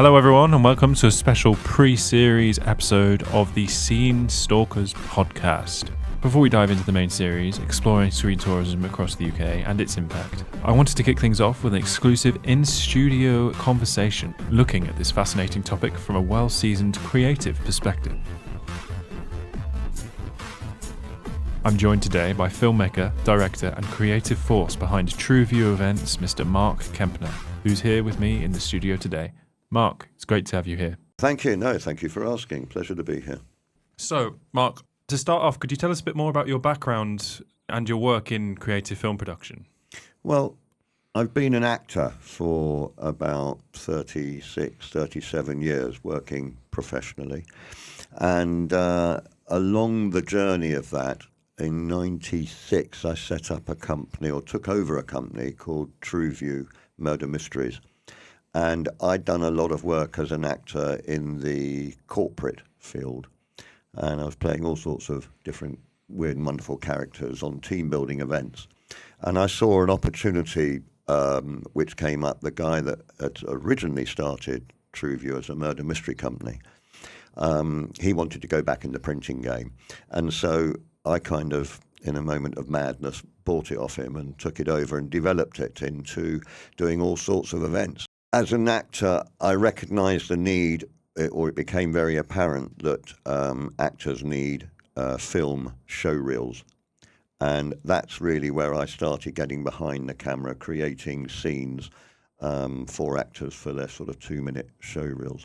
Hello everyone and welcome to a special pre-series episode of the Scenestalkers podcast. Before we dive into the main series, exploring screen tourism across the UK and its impact, I wanted to kick things off with an exclusive in-studio conversation looking at this fascinating topic from a well-seasoned creative perspective. I'm joined today by filmmaker, director and creative force behind True View Events, Mr. Mark Kempner, who's here with me in the studio today. Mark, it's great to have you here. Thank you. No, thank you for asking. Pleasure to be here. So, Mark, to start off, could you tell us a bit more about your background and your work in creative film production? Well, I've been an actor for about 36, 37 years, working professionally. And along the journey of that, in 96, I set up a company, or took over a company called True View Murder Mysteries. And I'd done a lot of work as an actor in the corporate field. And I was playing all sorts of different weird and wonderful characters on team building events. And I saw an opportunity which came up. The guy that had originally started True View as a murder mystery company, he wanted to go back in the printing game. And so I kind of, in a moment of madness, bought it off him and took it over and developed it into doing all sorts of events. As an actor, I recognised the need, or it became very apparent that actors need film show reels. And that's really where I started getting behind the camera, creating scenes for actors for their sort of 2-minute show reels.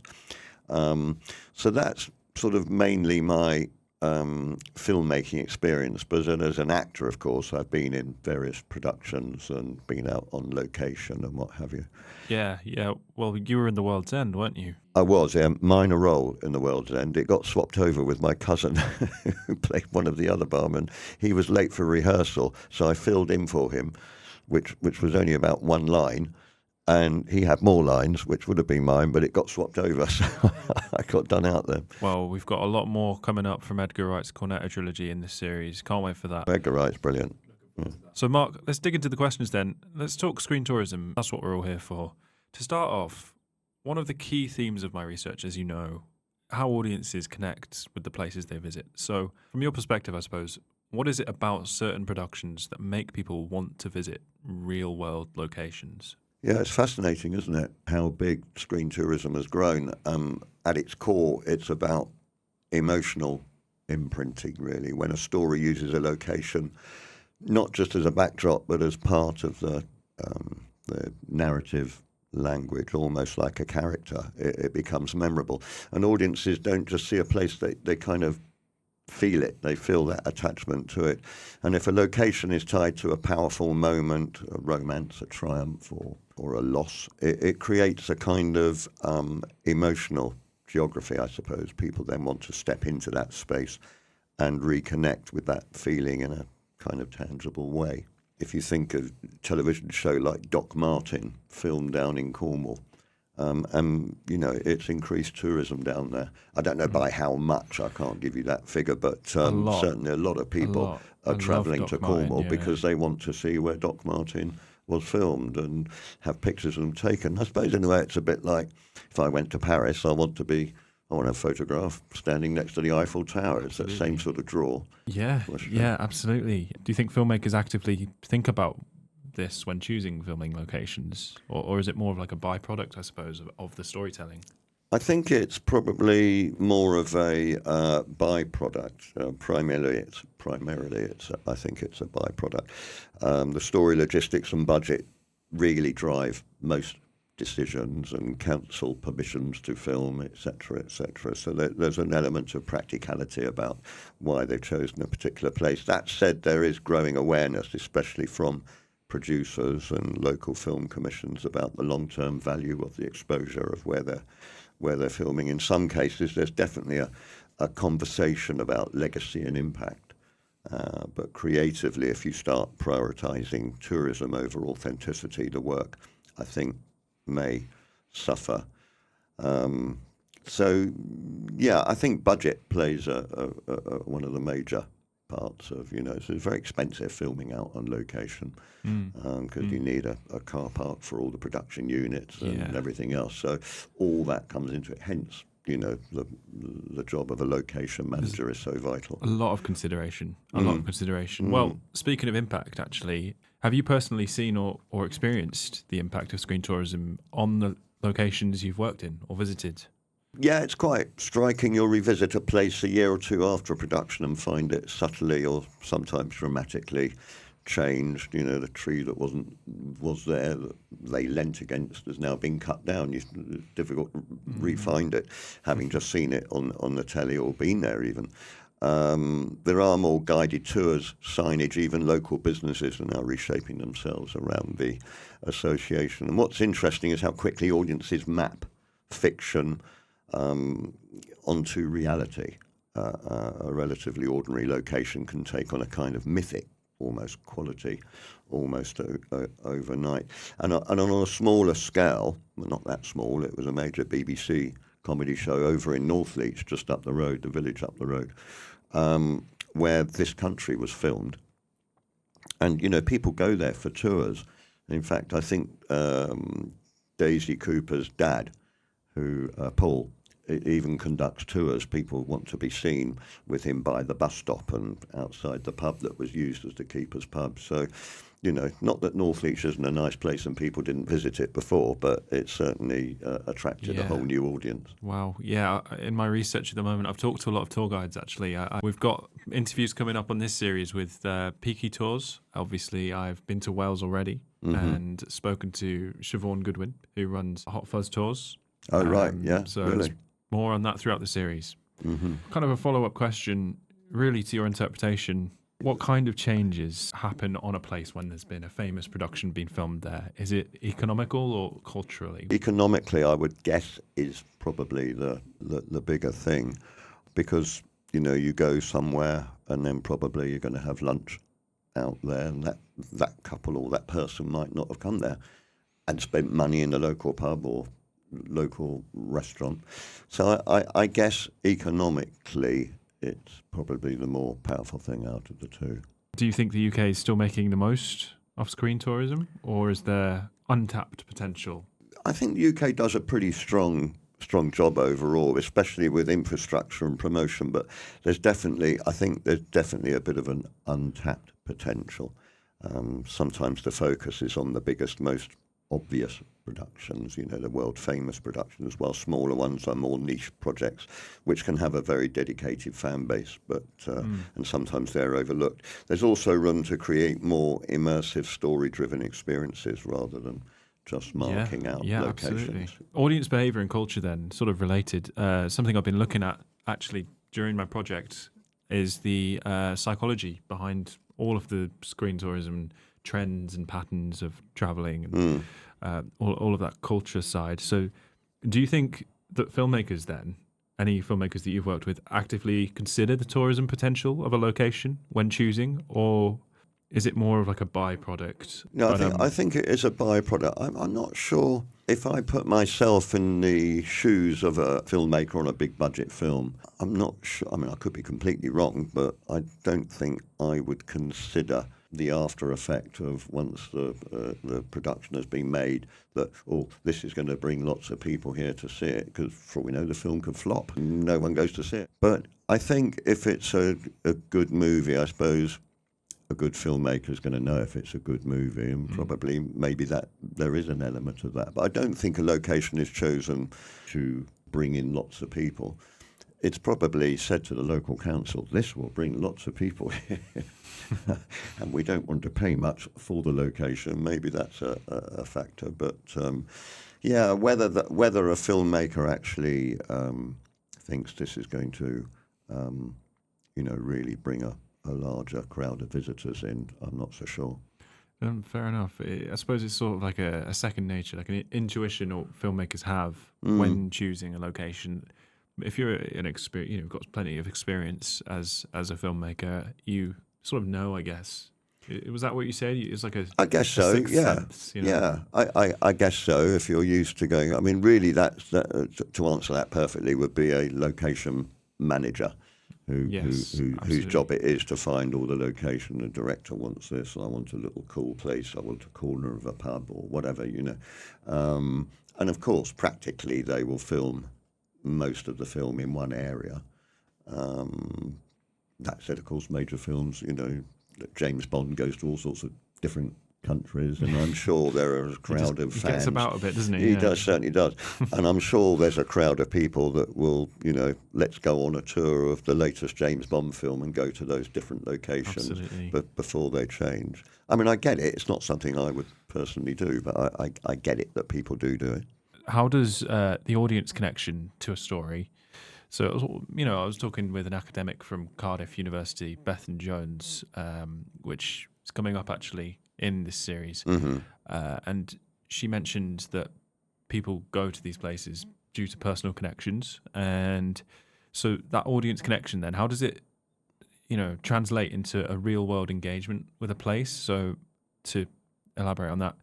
So that's sort of mainly my filmmaking experience. But as an actor, of course, I've been in various productions and been out on location and what have you. Yeah. Well, you were in The World's End, weren't you? I was, a minor role in The World's End. It got swapped over with my cousin who played one of the other barmen. He was late for rehearsal, so I filled in for him, which was only about one line. And he had more lines, which would have been mine, but it got swapped over, so I got done out there. Well, we've got a lot more coming up from Edgar Wright's Cornetto trilogy in this series. Can't wait for that. Edgar Wright's brilliant. Yeah. So, Mark, let's dig into the questions then. Let's talk screen tourism. That's what we're all here for. To start off, one of the key themes of my research, as you know, how audiences connect with the places they visit. So, from your perspective, I suppose, what is it about certain productions that make people want to visit real-world locations? Yeah, it's fascinating, isn't it, how big screen tourism has grown. At its core, it's about emotional imprinting, really, when a story uses a location, not just as a backdrop, but as part of the narrative language, almost like a character. It becomes memorable. And audiences don't just see a place, they kind of feel it. They feel that attachment to it. And if a location is tied to a powerful moment, a romance, a triumph, or a loss, it creates a kind of emotional geography, I suppose. People then want to step into that space and reconnect with that feeling in a kind of tangible way. If you think of a television show like Doc Martin, filmed down in Cornwall, and, you know, it's increased tourism down there. I don't know by how much, I can't give you that figure, but certainly a lot of people are travelling to Cornwall because they want to see where Doc Martin was filmed and have pictures of them taken. I suppose in a way it's a bit like if I went to Paris, I want a photograph standing next to the Eiffel Tower. It's that same sort of draw. Yeah, absolutely. Do you think filmmakers actively think about this when choosing filming locations, or is it more of like a byproduct, I suppose, of the storytelling? I think it's probably more of a byproduct. Primarily, I think it's a byproduct. The story logistics and budget really drive most decisions and council permissions to film, etc., etc. So there's an element of practicality about why they've chosen a particular place. That said, there is growing awareness, especially from producers and local film commissions, about the long-term value of the exposure of where they're filming. In some cases, there's definitely a conversation about legacy and impact. But creatively, if you start prioritising tourism over authenticity, the work, I think, may suffer. So, yeah, I think budget plays one of the major parts of, so it's very expensive filming out on location because you need a car park for all the production units and everything else. So all that comes into it. Hence, the job of a location manager is so vital. A lot of consideration. Well, speaking of impact, actually, have you personally seen or experienced the impact of screen tourism on the locations you've worked in or visited? Yeah, it's quite striking. You'll revisit a place a year or two after a production and find it subtly or sometimes dramatically changed. The tree that was there that they leant against has now been cut down. It's difficult to re-find it, having just seen it on the telly or been there even. There are more guided tours, signage, even local businesses are now reshaping themselves around the association. And what's interesting is how quickly audiences map fiction onto reality. A relatively ordinary location can take on a kind of mythic almost quality almost overnight. And on a smaller scale, well, not that small, it was a major BBC comedy show over in Northleach, just up the road, the village up the road, where This Country was filmed. And, people go there for tours. In fact, I think Daisy Cooper's dad, Paul, even conducts tours. People want to be seen with him by the bus stop and outside the pub that was used as the keeper's pub. So, not that Northleach isn't a nice place and people didn't visit it before, but it certainly attracted a whole new audience. Wow. Yeah. In my research at the moment, I've talked to a lot of tour guides, actually. We've got interviews coming up on this series with Peaky Tours. Obviously, I've been to Wales already and spoken to Siobhan Goodwin, who runs Hot Fuzz Tours. Oh, right. Yeah. So really. More on that throughout the series. Kind of a follow-up question, really, to your interpretation. What kind of changes happen on a place when there's been a famous production being filmed there? Is it economical or culturally? Economically, I would guess, is probably the bigger thing, because, you go somewhere and then probably you're going to have lunch out there, and that couple or that person might not have come there and spent money in the local pub or local restaurant. So I guess economically it's probably the more powerful thing out of the two. Do you think the UK is still making the most of screen tourism, or is there untapped potential? I think the UK does a pretty strong job overall, especially with infrastructure and promotion, but there's definitely a bit of an untapped potential. Sometimes the focus is on the biggest, most obvious productions, the world famous productions, while smaller ones are more niche projects, which can have a very dedicated fan base, but and sometimes they're overlooked. There's also room to create more immersive, story-driven experiences rather than just marking out locations. Absolutely. Audience behaviour and culture, then, sort of related. Something I've been looking at actually during my project is the psychology behind all of the screen tourism trends and patterns of travelling and all of that culture side. So do you think that filmmakers then, any filmmakers that you've worked with, actively consider the tourism potential of a location when choosing, or is it more of like a byproduct? No, I think it is a byproduct. I'm not sure if I put myself in the shoes of a filmmaker on a big budget film. I'm not sure. I mean, I could be completely wrong, but I don't think I would consider the after effect of once the production has been made that, this is going to bring lots of people here to see it, because for all we know the film could flop and no one goes to see it. But I think if it's a good movie, I suppose a good filmmaker is going to know if it's a good movie, and probably maybe that there is an element of that. But I don't think a location is chosen to bring in lots of people. It's probably said to the local council, this will bring lots of people here. And we don't want to pay much for the location. Maybe that's a factor. But whether a filmmaker actually thinks this is going to, really bring a larger crowd of visitors in, I'm not so sure. Fair enough. I suppose it's sort of like a second nature, like an intuition or filmmakers have when choosing a location. If you're you've got plenty of experience as a filmmaker, you sort of know, I guess. Was that what you said? It's like I guess so. Sense, Yeah. I guess so. If you're used to going, I mean, really, to answer that perfectly would be a location manager. Yes, whose absolutely. job it is to find all the location. The director wants this. I want a little cool place. I want a corner of a pub or whatever, and of course, practically, they will film most of the film in one area. Um, that said, of course, major films, that James Bond goes to all sorts of different countries, and I'm sure there are a crowd of He gets fans. about a bit, doesn't he? He Yeah. does, certainly does. And I'm sure there's a crowd of people that will, let's go on a tour of the latest James Bond film and go to those different locations Absolutely. before they change. I mean, I get it. It's not something I would personally do, but I get it that people do it. How does the audience connection to a story? So, I was talking with an academic from Cardiff University, Bethan Jones, which is coming up actually in this series. Mm-hmm. And she mentioned that people go to these places due to personal connections. And so that audience connection, then, how does it, translate into a real world engagement with a place? So to elaborate on that,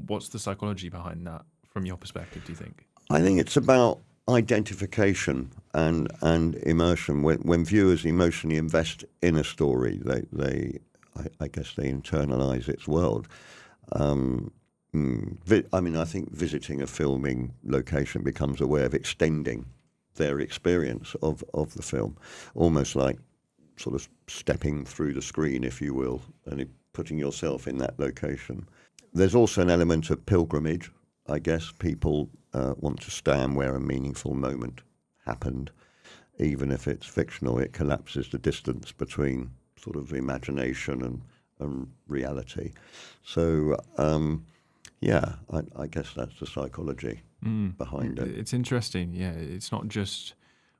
what's the psychology behind that from your perspective, do you think? I think it's about identification and immersion. When viewers emotionally invest in a story, I guess they internalize its world. I think visiting a filming location becomes a way of extending their experience of the film, almost like sort of stepping through the screen, if you will, and putting yourself in that location. There's also an element of pilgrimage. I guess people want to stand where a meaningful moment happened. Even if it's fictional, it collapses the distance between sort of imagination and reality. So, I guess that's the psychology behind it. It's interesting. Yeah, it's not just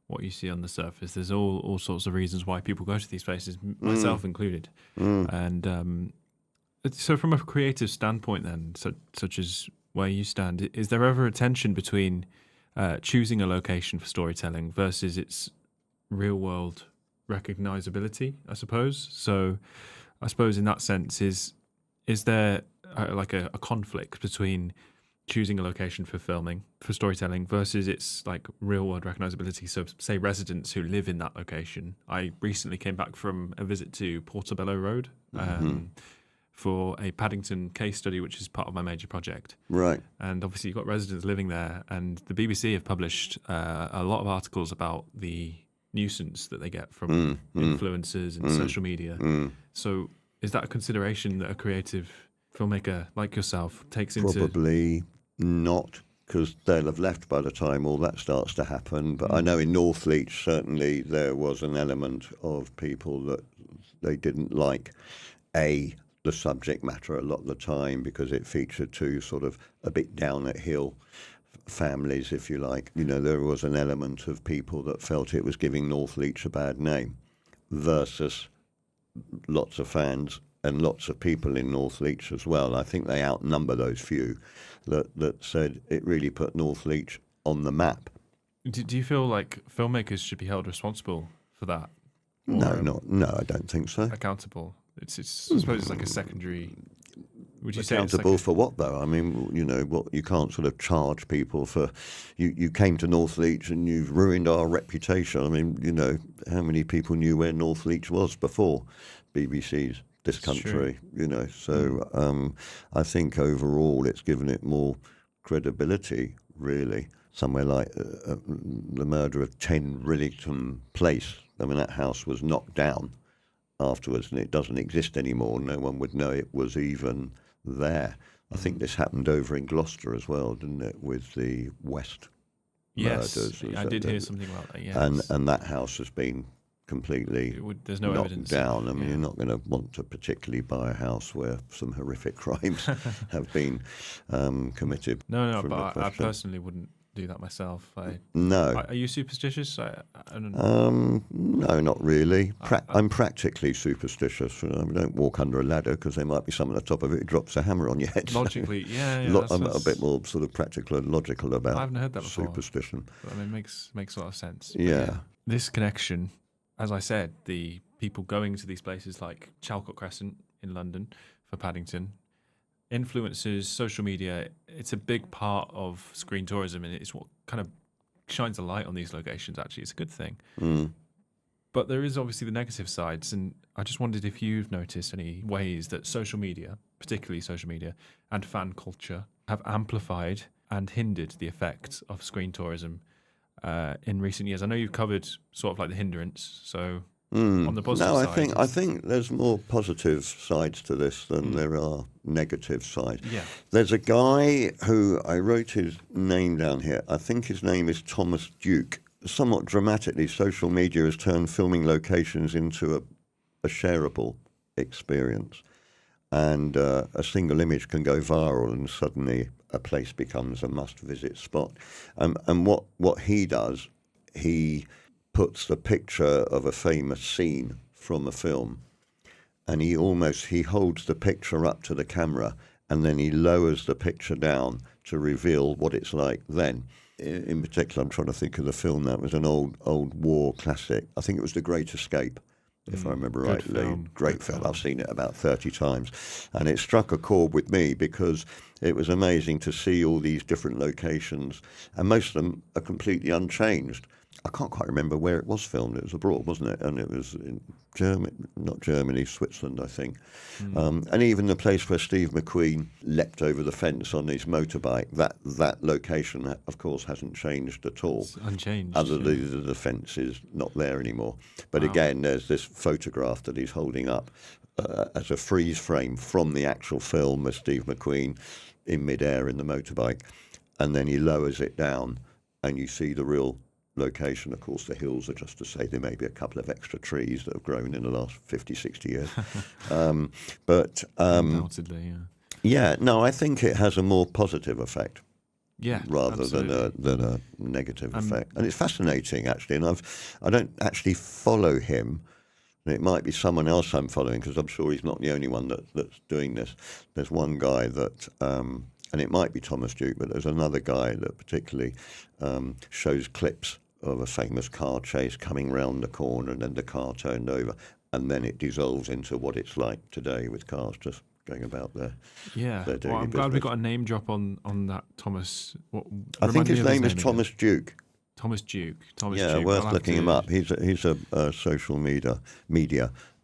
what you see on the surface. There's all sorts of reasons why people go to these places, myself included. And so, from a creative standpoint, then, such as where you stand, is there ever a tension between choosing a location for storytelling versus its real world recognizability? I suppose. So, I suppose in that sense, is there like a conflict between choosing a location for filming, for storytelling, versus its like real world recognizability? So, say residents who live in that location. I recently came back from a visit to Portobello Road for a Paddington case study, which is part of my major project. Right. And obviously, you've got residents living there, and the BBC have published a lot of articles about the nuisance that they get from influencers and social media. So, is that a consideration that a creative filmmaker like yourself takes into? Probably not, because they'll have left by the time all that starts to happen. But I know in Northleach, certainly there was an element of people that they didn't like the subject matter a lot of the time because it featured two sort of a bit down at hill families, if you like. There was an element of people that felt it was giving Northleach a bad name versus lots of fans and lots of people in Northleach as well. I think they outnumber those few that said it really put Northleach on the map. Do you feel like filmmakers should be held responsible for that? No, Or no, I don't think so. accountable. It's I suppose it's like a secondary. Would you say it's Accountable like for what, though? I mean, what you can't sort of charge people for. You came to Northleach and you've ruined our reputation. I mean, how many people knew where Northleach was before BBC's This Country? So I think overall it's given it more credibility, really. Somewhere like the murder of 10 Rillington Place. I mean, that house was knocked down afterwards and it doesn't exist anymore. No one would know it was even there. I think this happened over in Gloucester as well, didn't it, with the West yes, murders? I did hear something about that. Yes, And that house has been completely there's no knocked evidence down. I mean, yeah. you're not going to want to particularly buy a house where some horrific crimes have been committed. No, from the but I question. personally wouldn't do that myself. No. Are you superstitious? I don't know. No, not really. I'm practically superstitious. I don't walk under a ladder because there might be someone at the top of it who drops a hammer on your head. Logically, yeah. I'm a bit more sort of practical and logical about I haven't heard that before. Superstition. I mean, it makes a lot of sense. Yeah. This connection, as I said, the people going to these places like Chalcot Crescent in London for Paddington, influencers, social media, it's a big part of screen tourism, and it's what kind of shines a light on these locations. Actually, it's a good thing. But there is obviously the negative sides, and I just wondered if you've noticed any ways that social media, particularly social media, and fan culture have amplified and hindered the effects of screen tourism in recent years. I know you've covered sort of like the hindrance, so on the positive No, side, I think there's more positive sides to this than there are negative sides. yeah, There's a guy who I wrote his name down here. I think his name is Thomas Duke. Somewhat dramatically, social media has turned filming locations into a shareable experience. And a single image can go viral, and suddenly a place becomes a must-visit spot. And what he does, he puts the picture of a famous scene from a film, and he holds the picture up to the camera, and then he lowers the picture down to reveal what it's like then. In particular, I'm trying to think of the film. That was an old war classic. I think it was The Great Escape, if I remember good rightly. film. Great Good film. film. I've seen it about 30 times. And it struck a chord with me because it was amazing to see all these different locations, and most of them are completely unchanged. I can't quite remember where it was filmed. It was abroad, wasn't it? And it was in not Germany, Switzerland, I think. And even the place where Steve McQueen leapt over the fence on his motorbike, that location, of course, hasn't changed at all. It's unchanged. Other yeah. than the fence is not there anymore. But Wow. again, there's this photograph that he's holding up as a freeze frame from the actual film of Steve McQueen in midair in the motorbike. And then he lowers it down and you see the real location. Of course, the hills are just to say there may be a couple of extra trees that have grown in the last 50, 60 years. Undoubtedly, yeah. Yeah, no, I think it has a more positive effect Yeah, rather than a negative effect. And it's fascinating, actually. And I don't actually follow him. And it might be someone else I'm following, because I'm sure he's not the only one that's doing this. There's one guy that, and it might be Thomas Duke, but there's another guy that particularly shows clips of a famous car chase coming round the corner and then the car turned over. And then it dissolves into what it's like today with cars just going about there. Yeah, They're doing well, I'm your glad we business. got a name drop on that Thomas. I think remind me his of name is again. Thomas Duke. Thomas Duke. Thomas Yeah, Duke. worth I'll have looking him to- up. He's a social media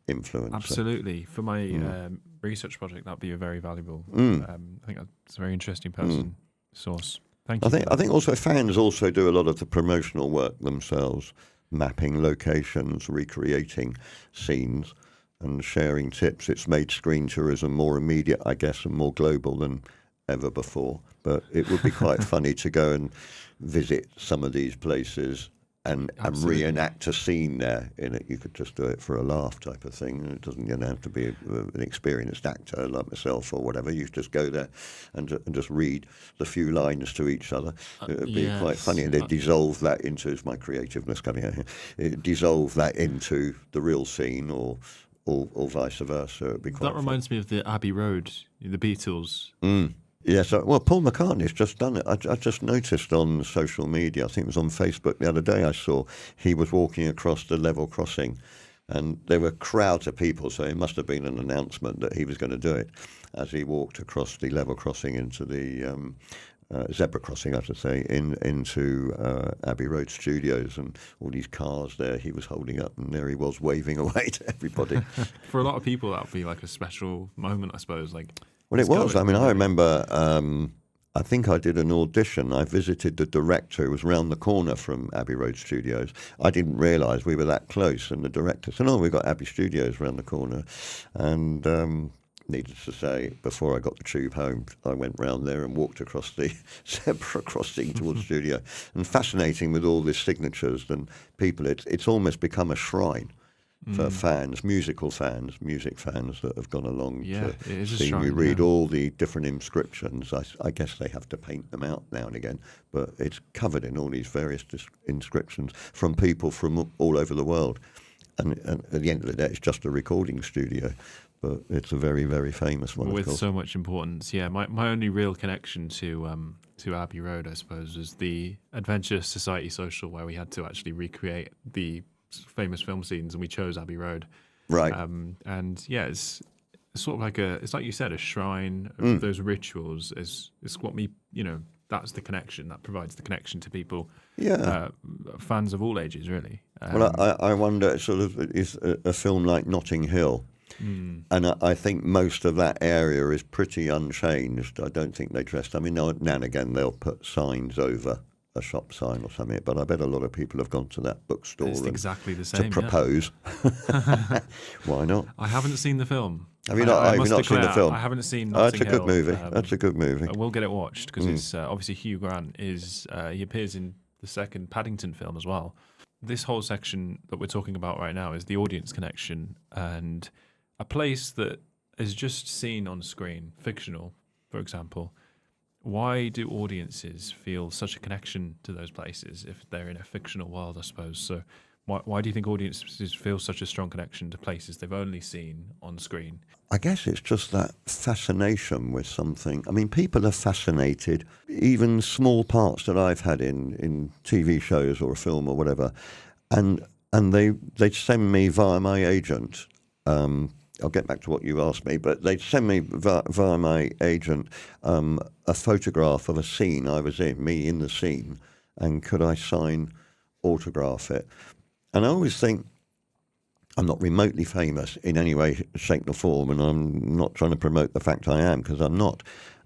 influencer. Absolutely. For my research project, that'd be a very valuable. Mm. I think that's a very interesting person source. Thank you. I think also fans also do a lot of the promotional work themselves, mapping locations, recreating scenes, and sharing tips. It's made screen tourism more immediate, I guess, and more global than ever before. But it would be quite funny to go and visit some of these places and Absolutely. reenact a scene there in it. You could just do it for a laugh type of thing. It doesn't have to be an experienced actor like myself or whatever. You just go there and just read the few lines to each other. It would be quite yes. funny. And then dissolve that into, it's my creativeness coming out here, dissolve that into the real scene or vice versa. It'd be quite That reminds me of the Abbey Road, the Beatles. Yeah, so, well, Paul McCartney's just done it. I just noticed on social media, I think it was on Facebook the other day, I saw he was walking across the level crossing and there were crowds of people, so it must have been an announcement that he was going to do it as he walked across the level crossing into the zebra crossing, I should say, into Abbey Road Studios, and all these cars there he was holding up, and there he was waving away to everybody. For a lot of people, that would be like a special moment, I suppose. Like, Well, it let's go, was. I mean, I remember, I think I did an audition. I visited the director who was round the corner from Abbey Road Studios. I didn't realise we were that close, and the director said, "Oh, we've got Abbey Studios round the corner." And needless to say, before I got the tube home, I went round there and walked across the zebra crossing towards the studio. And fascinating with all these signatures and people, it's almost become a shrine for fans, music fans that have gone along Yeah, it to is a see shrine, you read yeah. all the different inscriptions. I guess they have to paint them out now and again, but it's covered in all these various inscriptions from people from all over the world. And at the end of the day, it's just a recording studio, but it's a very, very famous one, of with course. so much importance. Yeah, my only real connection to Abbey Road, I suppose, was the Adventure Society social, where we had to actually recreate the famous film scenes, and we chose Abbey Road. Right. And yeah, it's sort of like it's like you said, a shrine of those rituals. It's what that's the connection that provides the connection to people. Yeah. Fans of all ages, really. Well, I wonder, sort of, is a film like Notting Hill, and I think most of that area is pretty unchanged. I don't think they dressed. I mean, now and again they'll put signs over a shop sign or something, but I bet a lot of people have gone to that bookstore It's exactly the to same. propose. Why not? I haven't seen the film. Have you not? I Have you must not seen the declare, film? I haven't seen Oh, that's Notting a good Hill. movie. That's a good movie. I will get it watched because it's obviously Hugh Grant is he appears in the second Paddington film as well. This whole section that we're talking about right now is the audience connection and a place that is just seen on screen, fictional, for example. Why do audiences feel such a connection to those places if they're in a fictional world, I suppose? So why do you think audiences feel such a strong connection to places they've only seen on screen? I guess it's just that fascination with something. I mean, people are fascinated. Even small parts that I've had in TV shows or a film or whatever, and they send me via my agent. I'll get back to what you asked me, but they'd send me via my agent a photograph of a scene I was in, me in the scene, and could I autograph it? And I always think, I'm not remotely famous in any way, shape or form, and I'm not trying to promote the fact I am, because I'm not.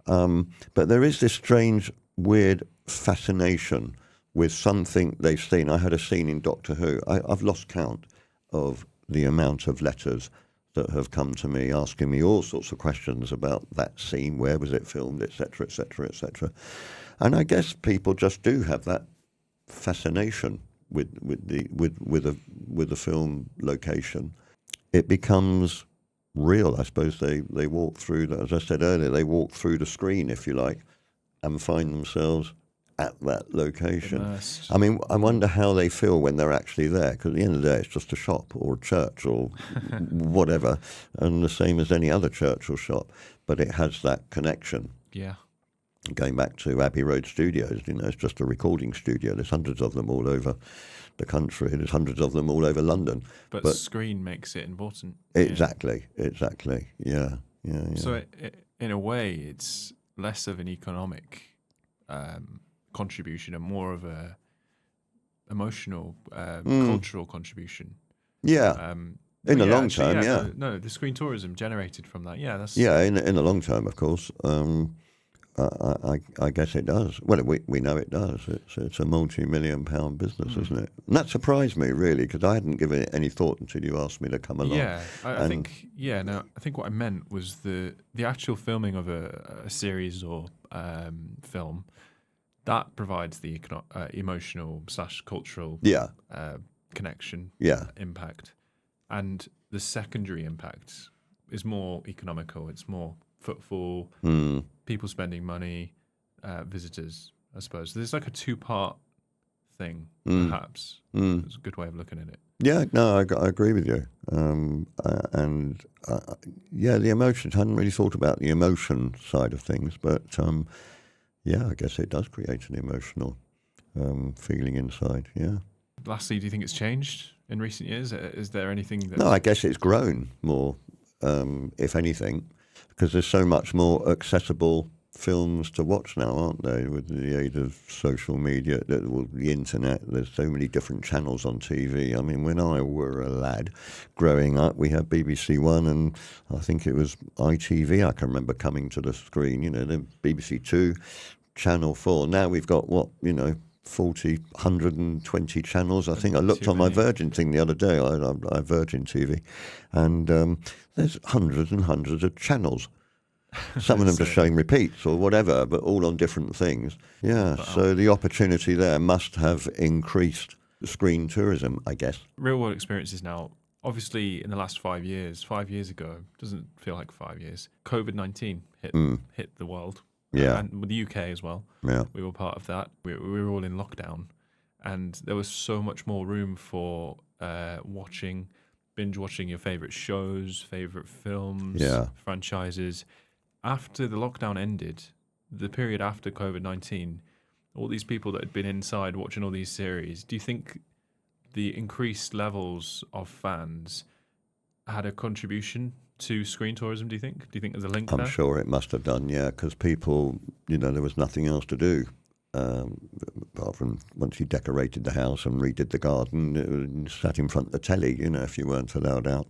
But there is this strange, weird fascination with something they've seen. I had a scene in Doctor Who. I've lost count of the amount of letters that have come to me asking me all sorts of questions about that scene, where was it filmed, etc., etc., etc. And I guess people just do have that fascination with the film location. It becomes real, I suppose. They walk through, as I said earlier, they walk through the screen, if you like, and find themselves at that location. Immersed. I mean, I wonder how they feel when they're actually there, because at the end of the day, it's just a shop or a church or whatever, and the same as any other church or shop, but it has that connection. Yeah. Going back to Abbey Road Studios, it's just a recording studio. There's hundreds of them all over the country. There's hundreds of them all over London. But screen makes it important. Exactly. Yeah. So in a way, it's less of an economic contribution and more of a emotional, cultural contribution. Yeah. In the long term, yeah. No, the screen tourism generated from that. Yeah, that's... Yeah, in the long term, of course. I guess it does. Well, we know it does. It's a multi-million-pound business, isn't it? And that surprised me, really, because I hadn't given it any thought until you asked me to come along. Yeah, I think. Yeah, no, I think what I meant was the actual filming of a series or film that provides the emotional / cultural connection, impact, and the secondary impact is more economical. It's more footfall, people spending money, visitors, I suppose. So there's like a two-part thing, perhaps. It's a good way of looking at it. Yeah, no, I agree with you. The emotions. I hadn't really thought about the emotion side of things, but I guess it does create an emotional feeling inside, yeah. Lastly, do you think it's changed in recent years? Is there anything that... No, I guess it's grown more, if anything, because there's so much more accessible films to watch now, aren't there? With the aid of social media, the internet, there's so many different channels on TV. I mean, when I were a lad growing up, we had BBC One and I think it was ITV, I can remember coming to the screen, then BBC Two, Channel 4. Now we've got 120 channels. I think I looked on my Virgin thing the other day. I Virgin TV, and there's hundreds and hundreds of channels. Some of them just showing repeats or whatever, but all on different things. Yeah, so the opportunity there must have increased screen tourism, I guess. Real world experiences now. Obviously, in the last 5 years ago, doesn't feel like 5 years. COVID-19 hit the world. Yeah, and with the UK as well. Yeah, we were part of that. We were all in lockdown, and there was so much more room for binge watching your favorite shows, favorite films, franchises. After the lockdown ended, the period after COVID-19, all these people that had been inside watching all these series, do you think the increased levels of fans had a contribution to screen tourism, do you think? Do you think there's a link there? I'm sure it must have done, yeah, because people, there was nothing else to do. apart from once you decorated the house and redid the garden, sat in front of the telly, if you weren't allowed out.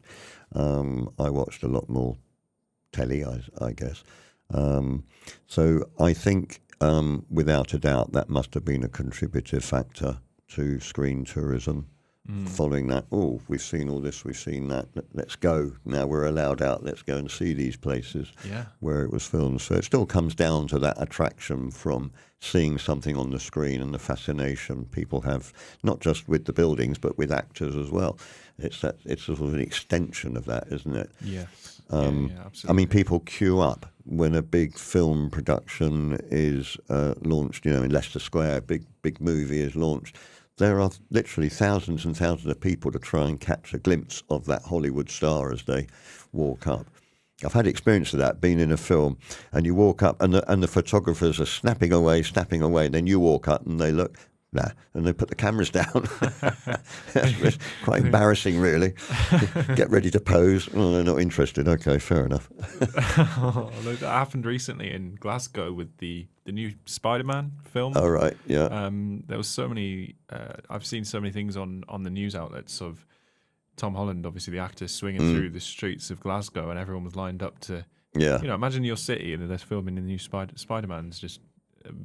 I watched a lot more telly, I guess. So I think, without a doubt, that must have been a contributive factor to screen tourism. Following that, we've seen all this, we've seen that, let's go. Now we're allowed out, let's go and see these places where it was filmed. So it still comes down to that attraction from seeing something on the screen and the fascination people have, not just with the buildings, but with actors as well. It's sort of an extension of that, isn't it? Yeah. Absolutely. I mean, people queue up when a big film production is launched, in Leicester Square, a big movie is launched. There are literally thousands and thousands of people to try and catch a glimpse of that Hollywood star as they walk up. I've had experience of that, being in a film, and you walk up and the photographers are snapping away, then you walk up and they look, and they put the cameras down. It's quite embarrassing, really. Get ready to pose. Oh, they're not interested. Okay, fair enough. That happened recently in Glasgow with the new Spider-Man film. Oh, right, yeah. There was so many. I've seen so many things on the news outlets of Tom Holland, obviously the actor, swinging through the streets of Glasgow, and everyone was lined up to. Yeah. Imagine your city and they're filming the new Spider-Man's just.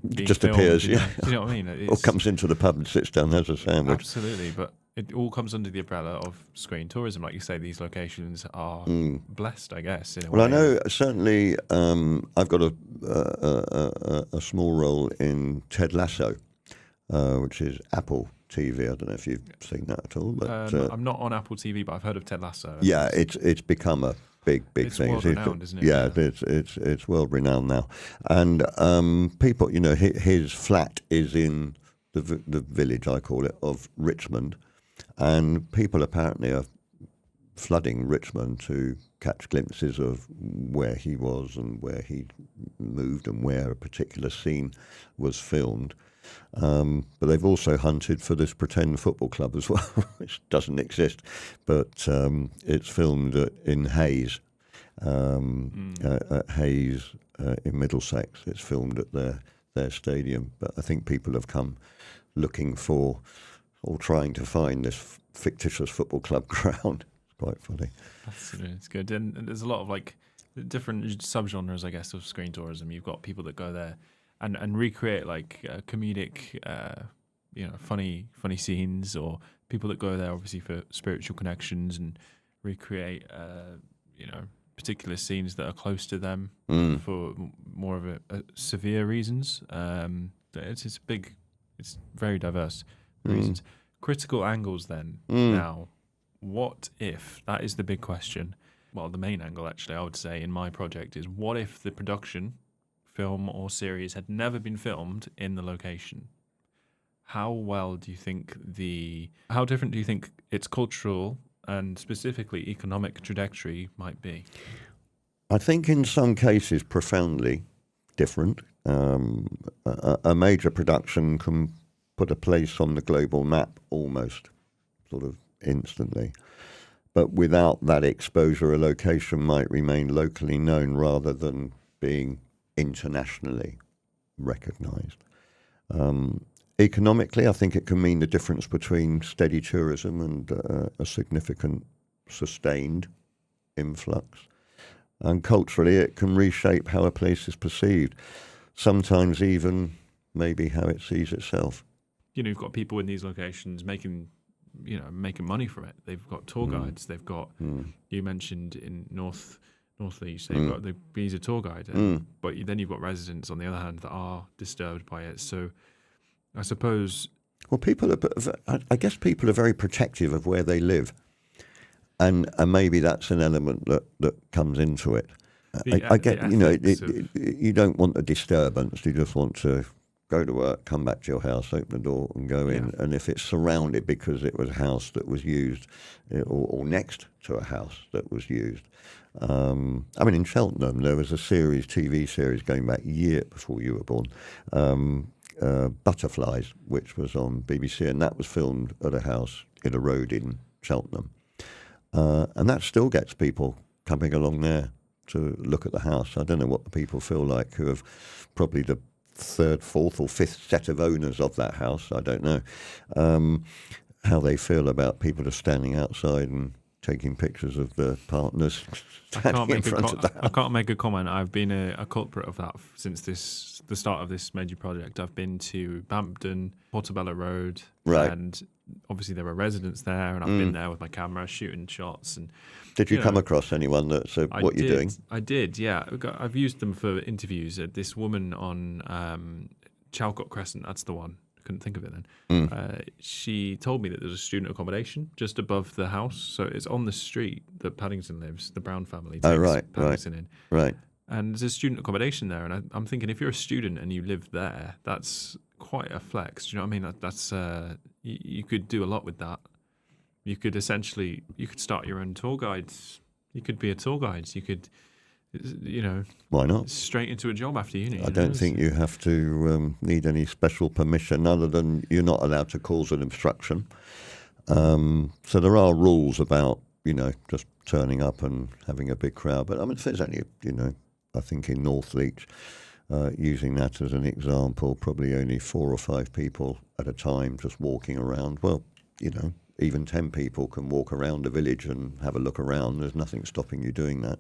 Just filmed, appears, Do you know what I mean? Or comes into the pub and sits down, has a sandwich. Absolutely, but it all comes under the umbrella of screen tourism. Like you say, these locations are blessed, I guess. In a way. I know certainly I've got a small role in Ted Lasso, which is Apple TV. I don't know if you've seen that at all. But I'm not on Apple TV, but I've heard of Ted Lasso. Yeah, it's become a big it's thing. It's world-renowned, isn't it? Yeah, it's world-renowned now. And people, his flat is in the village, I call it, of Richmond. And people apparently are flooding Richmond to catch glimpses of where he was and where he moved and where a particular scene was filmed. But they've also hunted for this pretend football club as well, which doesn't exist. But it's filmed in Hayes, at Hayes in Middlesex. It's filmed at their stadium. But I think people have come looking for or trying to find this fictitious football club ground. It's quite funny. It's good. And there's a lot of different subgenres, I guess, of screen tourism. You've got people that go there and recreate comedic, funny scenes, or people that go there obviously for spiritual connections and recreate, particular scenes that are close to them for more of a severe reasons. It's very diverse reasons. Critical angles then. Now, what if, that is the big question. Well, the main angle actually, I would say, in my project is, what if the production, film or series, had never been filmed in the location? How different do you think its cultural and specifically economic trajectory might be? I think in some cases profoundly different. A major production can put a place on the global map almost sort of instantly. But without that exposure, a location might remain locally known rather than being internationally recognised. Economically, I think it can mean the difference between steady tourism and a significant sustained influx. And culturally, it can reshape how a place is perceived, sometimes even maybe how it sees itself. You've got people in these locations making money from it. They've got tour guides. They've got, you mentioned in Northeast, they've got he's a tour guide. But then you've got residents, on the other hand, that are disturbed by it. So I suppose... Well, I guess people are very protective of where they live. And maybe that's an element that comes into it. I get, you don't want a disturbance. You just want to go to work, come back to your house, open the door and go in. And if it's surrounded because it was a house that was used or next to a house that was used. In Cheltenham, there was a TV series going back a year before you were born, Butterflies, which was on BBC, and that was filmed at a house in a road in Cheltenham. And that still gets people coming along there to look at the house. I don't know what the people feel like who have probably the third, fourth, or fifth set of owners of that house. I don't know how they feel about people just standing outside and taking pictures of their partners standing in front of the house. I can't make a comment. I've been a culprit of that since the start of this major project. I've been to Bampton, Portobello Road, Right. and obviously there are residents there, and I've been there with my camera shooting shots. And Did you come across anyone that said what you're doing? I did, yeah. I've used them for interviews. This woman on Chalcott Crescent, that's the one. I couldn't think of it then. She told me that there's a student accommodation just above the house. So it's on the street that Paddington lives, the Brown family takes Paddington in. Right. And there's a student accommodation there. And I'm thinking, if you're a student and you live there, that's quite a flex. Do you know what I mean? That's you could do a lot with that. You could start your own tour guides. You could be a tour guide. You could, Why not? straight into a job after uni. I don't think you have to need any special permission other than you're not allowed to cause an obstruction. So there are rules about, just turning up and having a big crowd. But I mean, if there's only, I think in Northleach, using that as an example, probably only 4 or 5 people at a time just walking around. Well, even 10 people can walk around a village and have a look around. There's nothing stopping you doing that.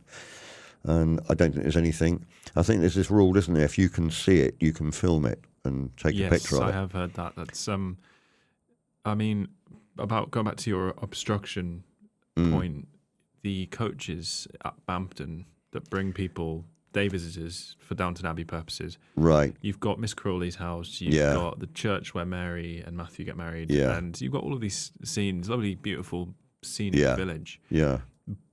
And I don't think there's anything. I think there's this rule, isn't there? If you can see it, you can film it and take a picture of it. Yes, I have heard that. That's I mean, about going back to your obstruction point, the coaches at Bampton that bring people, day visitors for Downton Abbey purposes. Right. You've got Miss Crawley's house. You've got the church where Mary and Matthew get married. Yeah. And you've got all of these scenes, lovely, beautiful scenic village. Yeah.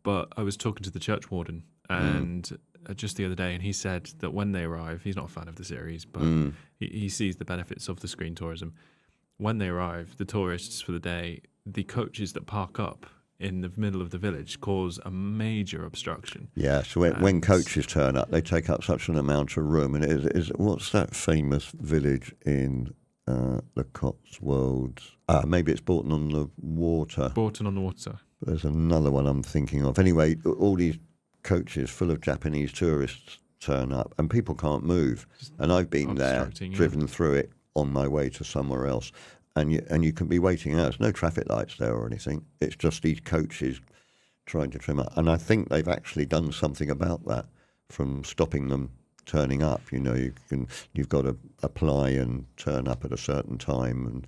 But I was talking to the church warden and just the other day, and he said that when they arrive, he's not a fan of the series, but he sees the benefits of the screen tourism. When they arrive, the tourists for the day, the coaches that park up in the middle of the village cause a major obstruction. Yeah, so when coaches turn up, they take up such an amount of room. And it is what's that famous village in the Cotswolds? Maybe it's Bourton on the Water. Bourton on the Water. There's another one I'm thinking of. Anyway, all these coaches full of Japanese tourists turn up and people can't move. And I've been there, driven through it on my way to somewhere else. And you can be waiting out. There's no traffic lights there or anything. It's just these coaches trying to trim up. And I think they've actually done something about that from stopping them turning up. You've got to apply and turn up at a certain time and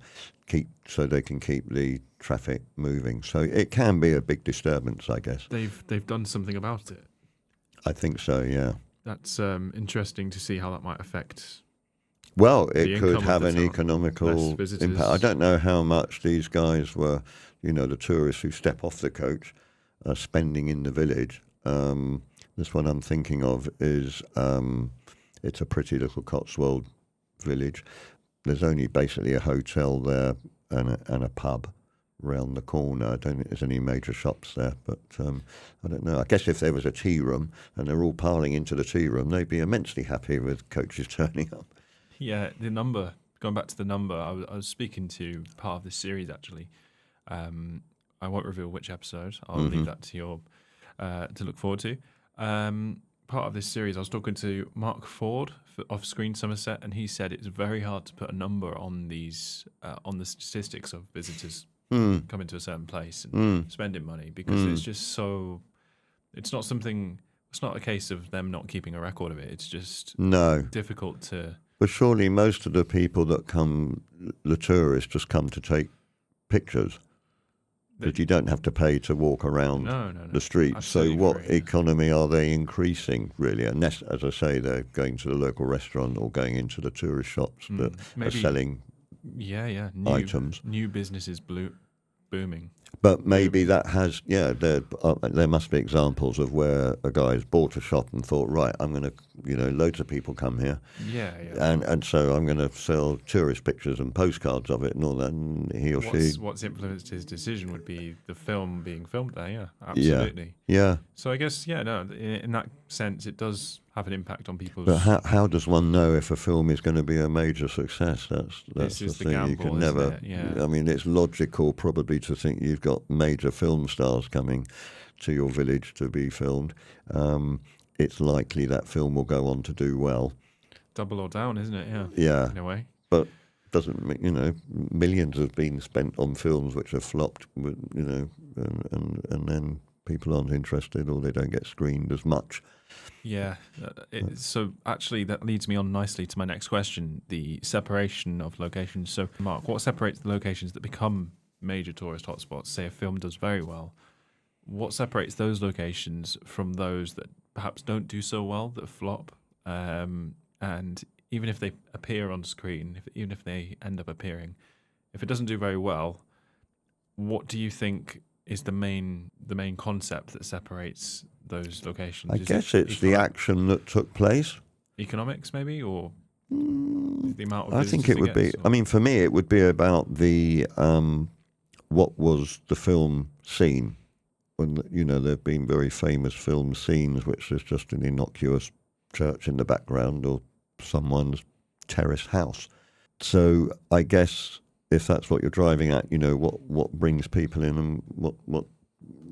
so they can keep the traffic moving. So it can be a big disturbance, I guess. They've done something about it. I think so, yeah. That's interesting to see how that might affect. Well, it could have an economical impact. I don't know how much these guys were, the tourists who step off the coach, spending in the village. This one I'm thinking of is, it's a pretty little Cotswold village. There's only basically a hotel there and a pub round the corner. I don't think there's any major shops there, but I don't know. I guess if there was a tea room and they're all piling into the tea room, they'd be immensely happy with coaches turning up. Yeah, going back to the number, I was speaking to part of this series, actually. I won't reveal which episode. I'll leave that to your to look forward to. Part of this series, I was talking to Mark Ford of Screen Somerset, and he said it's very hard to put a number on these on the statistics of visitors coming to a certain place and spending money, because it's just so. It's not a case of them not keeping a record of it. It's just difficult to. But surely most of the people that come, the tourists, just come to take pictures. But you don't have to pay to walk around the streets. Absolutely So what free, economy are they increasing, really? Unless, as I say, they're going to the local restaurant or going into the tourist shops that are selling items. New businesses booming. But maybe that has, there must be examples of where a guy's bought a shop and thought, right, I'm going to, loads of people come here. Yeah. And so I'm going to sell tourist pictures and postcards of it and all that, and he or she... What's influenced his decision would be the film being filmed there, yeah, absolutely. Yeah. So I guess, in that sense, it does have an impact on people's... But how does one know if a film is going to be a major success? That's the thing. Gamble, you can never... I mean, it's logical probably to think you've got major film stars coming to your village to be filmed. It's likely that film will go on to do well. Double or down, isn't it? Yeah. Yeah, In a way. but doesn't millions have been spent on films which have flopped, and then people aren't interested or they don't get screened as much. Yeah. So actually, that leads me on nicely to my next question: the separation of locations. So, Mark, what separates the locations that become major tourist hotspots? Say a film does very well. What separates those locations from those that perhaps don't do so well, that flop? And even if they appear on screen, even if they end up appearing, if it doesn't do very well, what do you think is the main concept that separates those locations? I Is it guess it's the action that took place. economics, maybe, or the amount of I visitors think it it would be. gets? I mean, for me, it would be about the what was the film scene. When there have been very famous film scenes, which is just an innocuous church in the background or someone's terraced house. So I guess if that's what you're driving at, what brings people in and what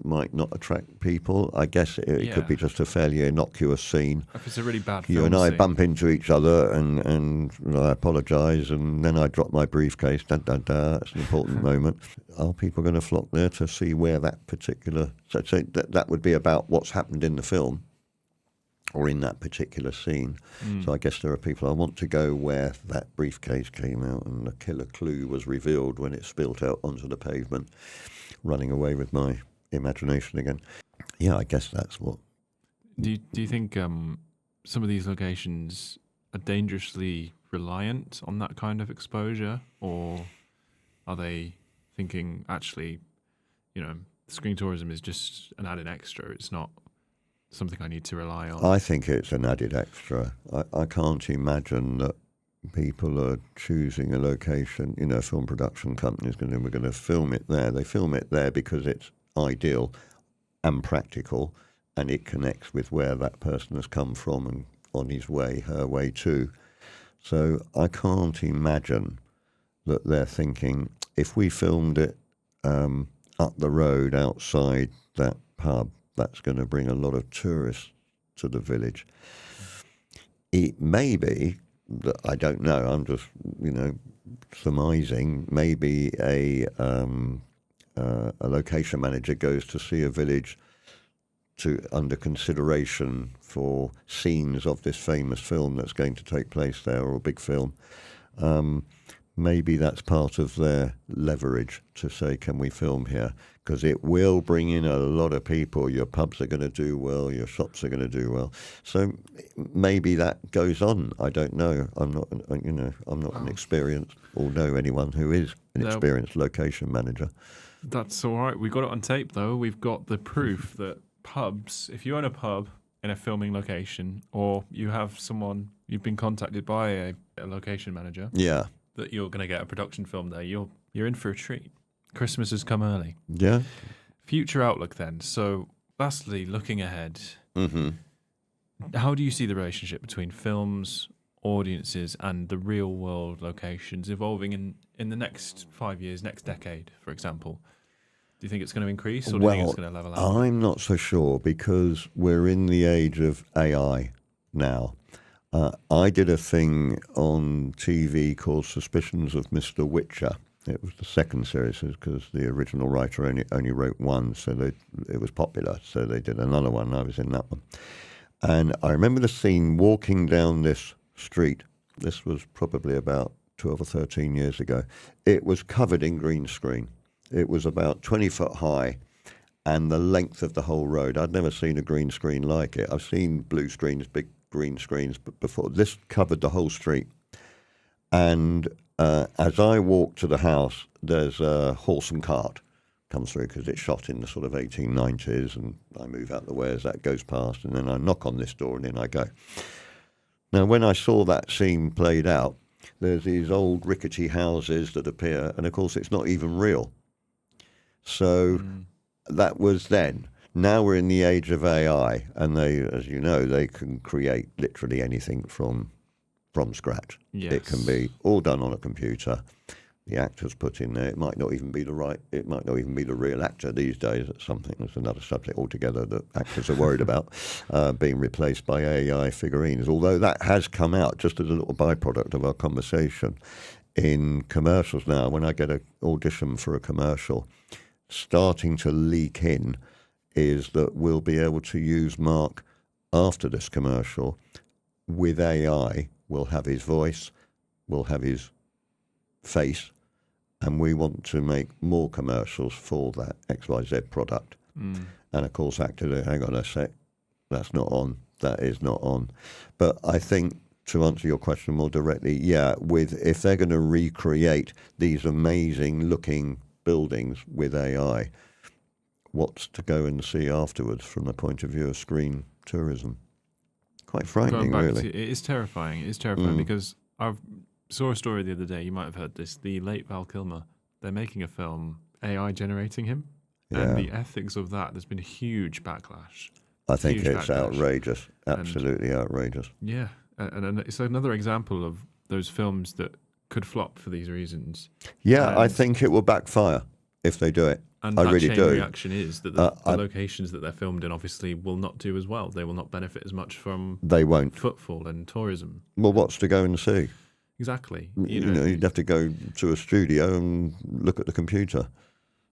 might not attract people. I guess it could be just a fairly innocuous scene. If it's a really bad You film and I scene. bump into each other, and I apologise, and then I drop my briefcase. Da da da. It's an important moment. Are people going to flock there to see where that particular? So that would be about what's happened in the film, or in that particular scene. So I guess there are people I want to go where that briefcase came out and the killer clue was revealed when it spilt out onto the pavement, running away with my imagination again. Yeah, I guess that's what. Do you think some of these locations are dangerously reliant on that kind of exposure, or are they thinking actually, screen tourism is just an added extra? It's not something I need to rely on. I think it's an added extra. I can't imagine that people are choosing a location. A film production company is we're going to film it there. They film it there because it's ideal and practical, and it connects with where that person has come from and on his way, her way too. So I can't imagine that they're thinking, if we filmed it up the road outside that pub, that's going to bring a lot of tourists to the village. It may be that, I don't know, I'm just, surmising, maybe a location manager goes to see a village under consideration for scenes of this famous film that's going to take place there, or a big film. Maybe that's part of their leverage to say, can we film here? Because it will bring in a lot of people. Your pubs are going to do well. Your shops are going to do well. So maybe that goes on. I don't know. I'm not an experienced, or know anyone who is an experienced location manager. That's all right. We got it on tape, though. We've got the proof that pubs, if you own a pub in a filming location, or you have someone, you've been contacted by a location manager, Yeah. that you're going to get a production film there, you're in for a treat. Christmas has come early. Yeah. Future outlook then. So, lastly, looking ahead, how do you see the relationship between films, audiences, and the real world locations evolving in the next 5 years, next decade, for example? Do you think it's going to increase, or do you think it's going to level out? I'm not so sure, because we're in the age of AI now. I did a thing on TV called Suspicions of Mr. Witcher. It was the second series because the original writer only wrote one, so it was popular. So they did another one. I was in that one. And I remember the scene walking down this street. This was probably about 12 or 13 years ago. It was covered in green screen. It was about 20 foot high, and the length of the whole road. I'd never seen a green screen like it. I've seen blue screens, big green screens, but before. This covered the whole street. And as I walk to the house, there's a horse and cart comes through, because it's shot in the sort of 1890s, and I move out the way as that goes past, and then I knock on this door, and in I go. Now, when I saw that scene played out, there's these old rickety houses that appear, and of course it's not even real. So that was then. Now we're in the age of AI, and they, as you know, they can create literally anything from scratch. Yes. It can be all done on a computer. the actor's put in there. It might not even be the real actor these days. That's another subject altogether that actors are worried about, being replaced by AI figurines. Although that has come out just as a little byproduct of our conversation in commercials now. When I get an audition for a commercial, starting to leak in is that we'll be able to use Mark after this commercial with AI. We'll have his voice, we'll have his face, and we want to make more commercials for that XYZ product. And of course, actors, hang on a sec, that's not on, that is not on. But I think, to answer your question more directly, if they're going to recreate these amazing looking buildings with AI, what's to go and see afterwards from the point of view of screen tourism? Quite frightening, really. It is terrifying. It is terrifying because I saw a story the other day. You might have heard this. The late Val Kilmer, they're making a film, AI generating him. And the ethics of that, there's been a huge backlash. I think it's outrageous. Absolutely outrageous. Yeah. And it's another example of those films that could flop for these reasons. Yeah, I think it will backfire if they do it. And I that really chain do. reaction is that the locations that they're filmed in obviously will not do as well. They will not benefit as much from footfall and tourism. Well, what's to go and see? Exactly. You'd have to go to a studio and look at the computer.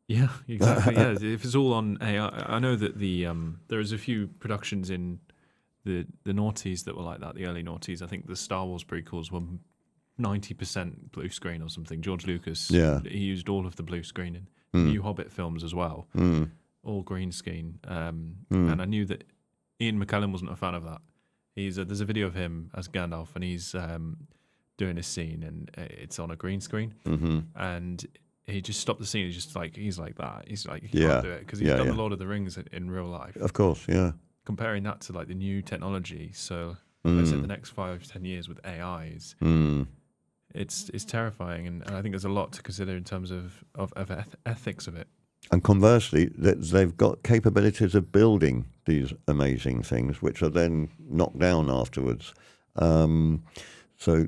Yeah, exactly. Yeah, if it's all on AI, I know that there is a few productions in the noughties that were like that, the early noughties. I think the Star Wars prequels were 90% blue screen or something. George Lucas, he used all of the blue screening. New Hobbit films as well, all green screen. And I knew that Ian McKellen wasn't a fan of that. There's a video of him as Gandalf, and he's doing a scene, and it's on a green screen, and he just stopped the scene. He's like that. He's like, he can't do it because he's done the Lord of the Rings in real life. Of course, yeah. Comparing that to like the new technology, so let's say the next 5-10 years with AIs. It's terrifying, and I think there's a lot to consider in terms of ethics of it. And conversely, they've got capabilities of building these amazing things, which are then knocked down afterwards. So,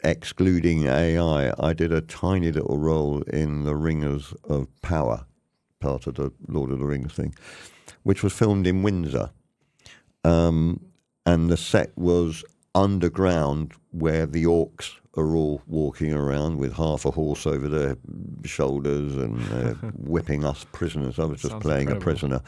excluding AI, I did a tiny little role in The Ringers of Power, part of the Lord of the Rings thing, which was filmed in Windsor. And the set was underground where the orcs are all walking around with half a horse over their shoulders and whipping us prisoners. I was just playing a prisoner,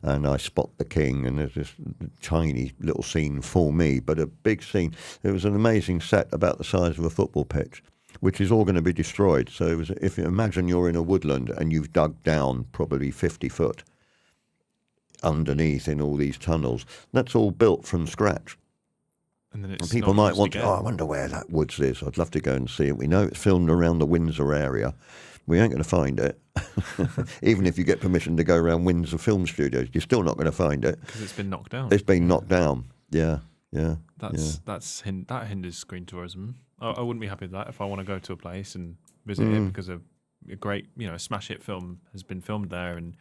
and I spot the king, and there's this tiny little scene for me, but a big scene. It was an amazing set about the size of a football pitch, which is all going to be destroyed. So if you imagine you're in a woodland and you've dug down probably 50 foot underneath in all these tunnels, that's all built from scratch. And people might want to, I wonder where that woods is. I'd love to go and see it. We know it's filmed around the Windsor area. We ain't going to find it. Even if you get permission to go around Windsor Film Studios, you're still not going to find it. Because it's been knocked down. It's been knocked down. Yeah. That hinders screen tourism. I wouldn't be happy with that if I want to go to a place and visit it because a great, smash hit film has been filmed there, and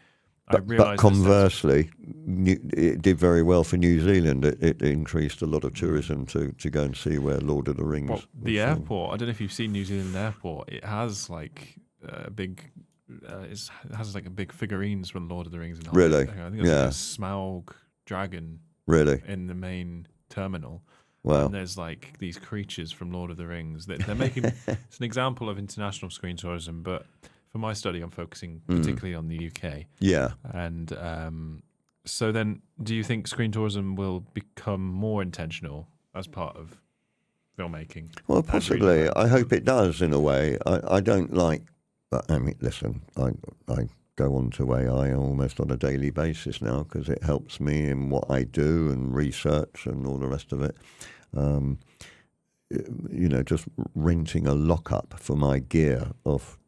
But conversely, it did very well for New Zealand. It increased a lot of tourism to go and see where Lord of the Rings. Well, the airport. I don't know if you've seen New Zealand Airport. It has like a big. It has like a big figurines from Lord of the Rings. Really? I think there's like a Smaug dragon. Really? In the main terminal. Wow. And there's like these creatures from Lord of the Rings. They're making. It's an example of international screen tourism, but. For my study, I'm focusing particularly on the UK. Yeah. And so then, do you think screen tourism will become more intentional as part of filmmaking? Well, possibly. I hope it does in a way. I don't like... I mean, listen, I go on to AI almost on a daily basis now because it helps me in what I do and research and all the rest of it. Just renting a lockup for my gear off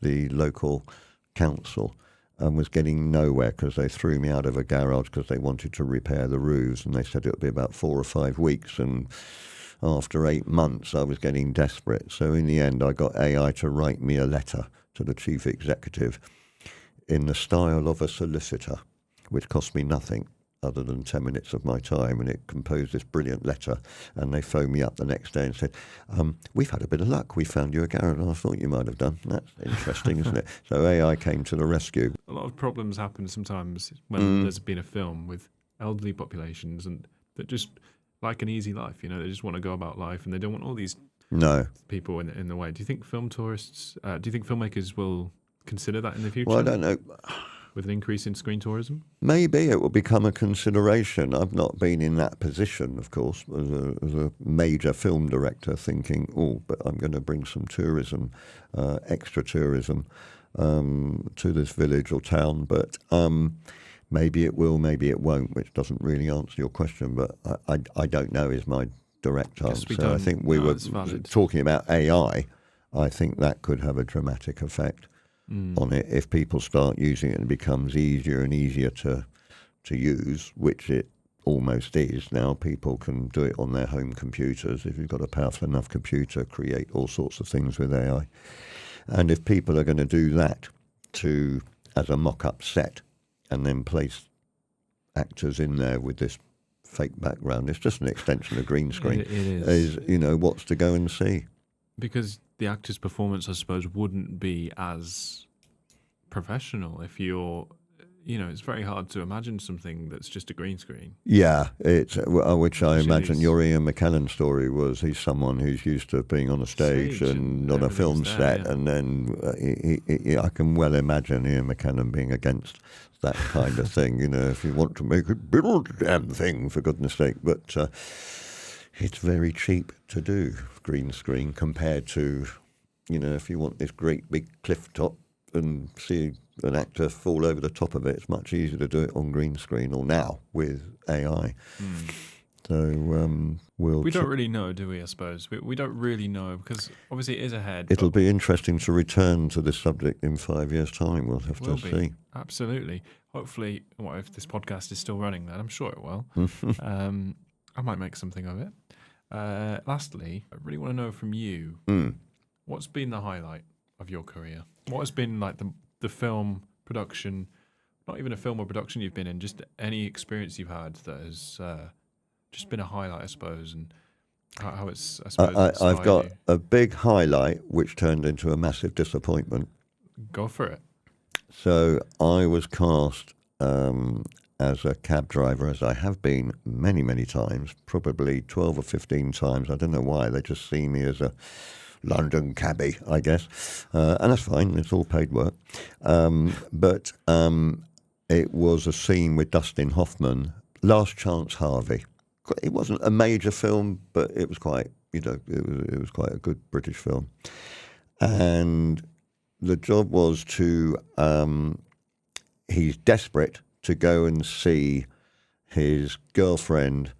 the local council and was getting nowhere because they threw me out of a garage because they wanted to repair the roofs, and they said it would be about 4 or 5 weeks, and after 8 months I was getting desperate. So in the end I got AI to write me a letter to the chief executive in the style of a solicitor, which cost me nothing. other than 10 minutes of my time, and it composed this brilliant letter. And they phoned me up the next day and said, we've had a bit of luck. We found you a garage. I thought you might have done. That's interesting, isn't it? So AI came to the rescue. A lot of problems happen sometimes when there's been a film with elderly populations and that just like an easy life, they just want to go about life and they don't want all these people in the way. Do you think film tourists, do you think filmmakers will consider that in the future? Well, I don't know. With an increase in screen tourism? Maybe it will become a consideration. I've not been in that position, of course, as a major film director thinking, but I'm going to bring some tourism, extra tourism to this village or town. But maybe it will, maybe it won't, which doesn't really answer your question. But I don't know is my direct answer. I think we were talking about AI. I think that could have a dramatic effect on it if people start using it and it becomes easier and easier to use, which it almost is now. People can do it on their home computers. If you've got a powerful enough computer, create all sorts of things with AI. And if people are going to do that as a mock-up set and then place actors in there with this fake background, it's just an extension of green screen. It is. What's to go and see? Because the actor's performance, I suppose, wouldn't be as professional if you're, it's very hard to imagine something that's just a green screen. Yeah, which I imagine your Ian McKellen story was. He's someone who's used to being on a stage and on a film set, and then I can well imagine Ian McKellen being against that kind of thing. If you want to make it build the damn thing, for goodness sake, but. It's very cheap to do green screen compared to, if you want this great big cliff top and see an actor fall over the top of it, it's much easier to do it on green screen or now with AI. So we don't really know, do we, I suppose? We don't really know because obviously it is ahead. It'll be interesting to return to this subject in 5 years' time. We'll have to see. Absolutely. Hopefully, if this podcast is still running then? I'm sure it will. I might make something of it. Lastly, I really want to know from you, what's been the highlight of your career? What has been like the film production, not even a film or production you've been in, just any experience you've had that has just been a highlight, I suppose, and how it's, I suppose, I've got a big highlight which turned into a massive disappointment. Go for it. So I was cast as a cab driver, as I have been many, many times, probably 12 or 15 times. I don't know why. They just see me as a London cabbie, I guess. And that's fine. It's all paid work. But it was a scene with Dustin Hoffman, Last Chance Harvey. It wasn't a major film, but it was quite, it was quite a good British film. And the job was to, he's desperate to go and see his girlfriend,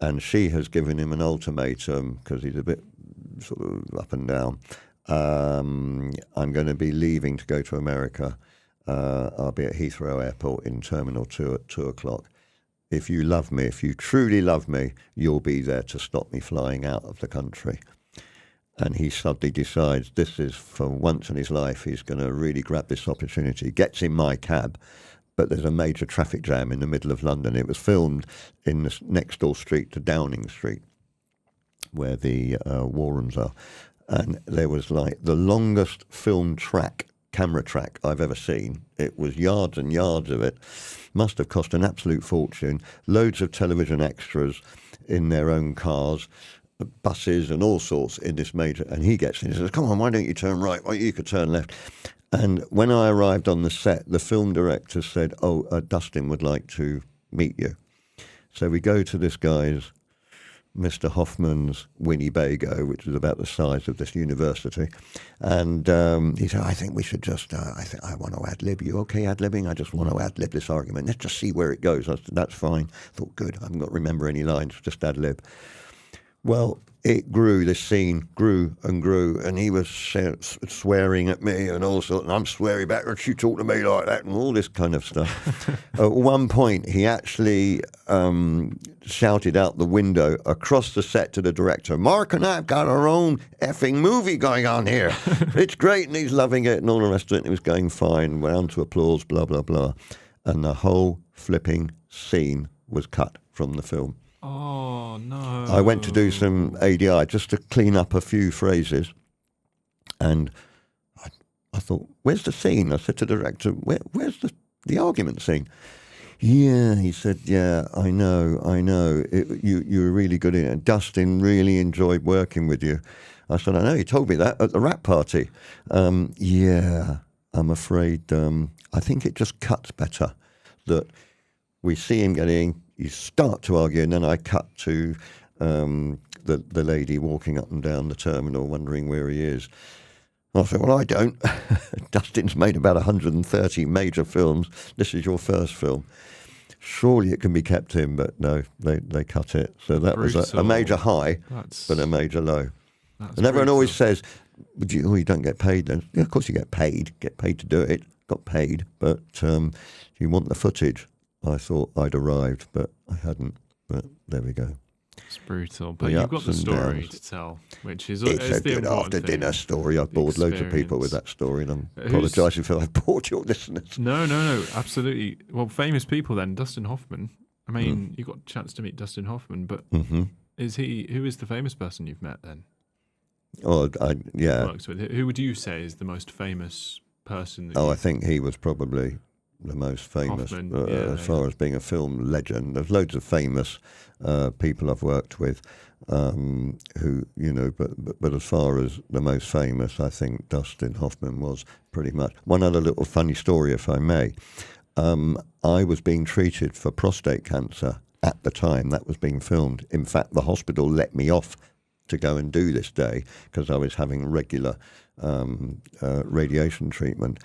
and she has given him an ultimatum because he's a bit sort of up and down. I'm going to be leaving to go to America. I'll be at Heathrow Airport in Terminal 2 at 2 o'clock. If you love me, if you truly love me, you'll be there to stop me flying out of the country. And he suddenly decides this is, for once in his life, he's going to really grab this opportunity. Gets in my cab, but there's a major traffic jam in the middle of London. It was filmed in the next door street to Downing Street, where the war rooms are. And there was like the longest film track, camera track I've ever seen. It was yards and yards of it. Must have cost an absolute fortune. Loads of television extras in their own cars, buses and all sorts in this major. And he gets in and says, come on, why don't you turn right? Well, you could turn left. And when I arrived on the set, the film director said, Dustin would like to meet you. So we go to this guy's, Mr. Hoffman's Winnebago, which is about the size of this university. And he said, I think we should just, I want to ad-lib. You okay ad-libbing? I just want to ad-lib this argument. Let's just see where it goes. I said, that's fine. I thought, good, I haven't got to remember any lines, just ad-lib. Well, it grew, this scene grew, and he was swearing at me and all sorts, and I'm swearing back, and you talk to me like that, and all this kind of stuff. At one point, he actually shouted out the window across the set to the director, Mark and I've got our own effing movie going on here. It's great, and he's loving it, and all the rest of it, and it was going fine, round to applause, blah, blah, blah. And the whole flipping scene was cut from the film. Oh, no. I went to do some ADI just to clean up a few phrases, and I thought, where's the scene? I said to the director, where's the argument scene? Yeah, he said, yeah, I know. You were really good in it. Dustin really enjoyed working with you. I said, I know, he told me that at the rap party. Yeah, I'm afraid, I think it just cuts better that we see him getting, you start to argue, and then I cut to the lady walking up and down the terminal wondering where he is. I said, well, I don't. Dustin's made about 130 major films. This is your first film. Surely it can be kept in, but no, they cut it. So that was a major high, but a major low. And everyone always says, you don't get paid then. Yeah, of course you get paid to do it. Got paid, but you want the footage. I thought I'd arrived, but I hadn't. But there we go. It's brutal, but you've got the story to tell, which is it's a good after-dinner story. I've bored loads of people with that story, and I'm apologising if I've bored your listeners. No, absolutely. Well, famous people then, Dustin Hoffman. I mean, you got a chance to meet Dustin Hoffman, but who is the famous person you've met then? Oh, yeah. Works with? Who would you say is the most famous person? I think he was probably the most famous. As far as being a film legend, there's loads of famous people I've worked with who, but as far as the most famous, I think Dustin Hoffman was pretty much. One other little funny story, if I may. I was being treated for prostate cancer at the time that was being filmed. In fact, the hospital let me off to go and do this day because I was having regular radiation treatment.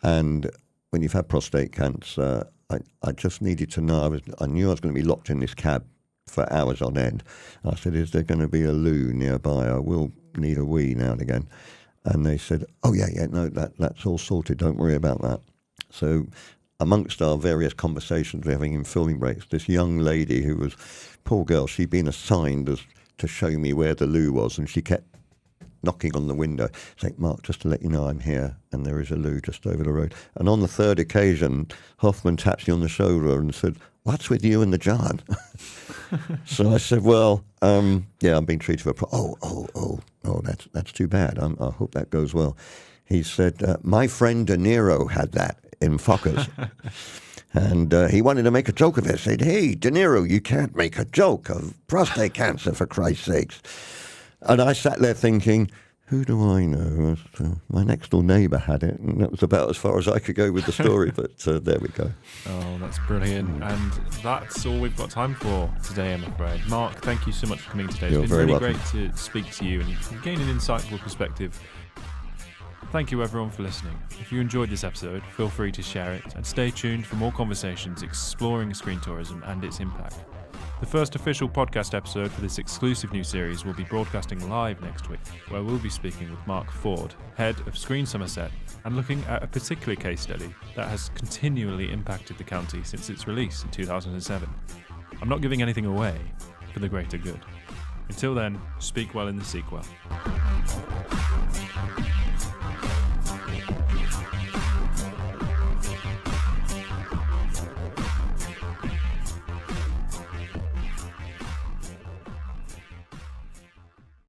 And when you've had prostate cancer, I just needed to know. I knew I was going to be locked in this cab for hours on end. I said, is there going to be a loo nearby? I will need a wee now and again. And they said, oh, yeah, no, that's all sorted. Don't worry about that. So amongst our various conversations we're having in filming breaks, this young lady who was, poor girl, she'd been assigned to show me where the loo was, and she kept knocking on the window, saying, Mark, just to let you know I'm here, and there is a loo just over the road. And on the third occasion, Hoffman taps me on the shoulder and said, what's with you and the John? So I said, well, yeah, I'm being treated for that's too bad. I hope that goes well. He said, my friend De Niro had that in Fockers. And he wanted to make a joke of it. Said, hey, De Niro, you can't make a joke of prostate cancer, for Christ's sakes. And I sat there thinking, who do I know? My next door neighbour had it, and that was about as far as I could go with the story, but there we go. Oh, that's brilliant. And that's all we've got time for today, I'm afraid. Mark, thank you so much for coming today. You're it's been very really welcome. Great to speak to you and gain an insightful perspective. Thank you, everyone, for listening. If you enjoyed this episode, feel free to share it and stay tuned for more conversations exploring screen tourism and its impact. The first official podcast episode for this exclusive new series will be broadcasting live next week, where we'll be speaking with Mark Ford, head of Screen Somerset, and looking at a particular case study that has continually impacted the county since its release in 2007. I'm not giving anything away for the greater good. Until then, speak well in the sequel.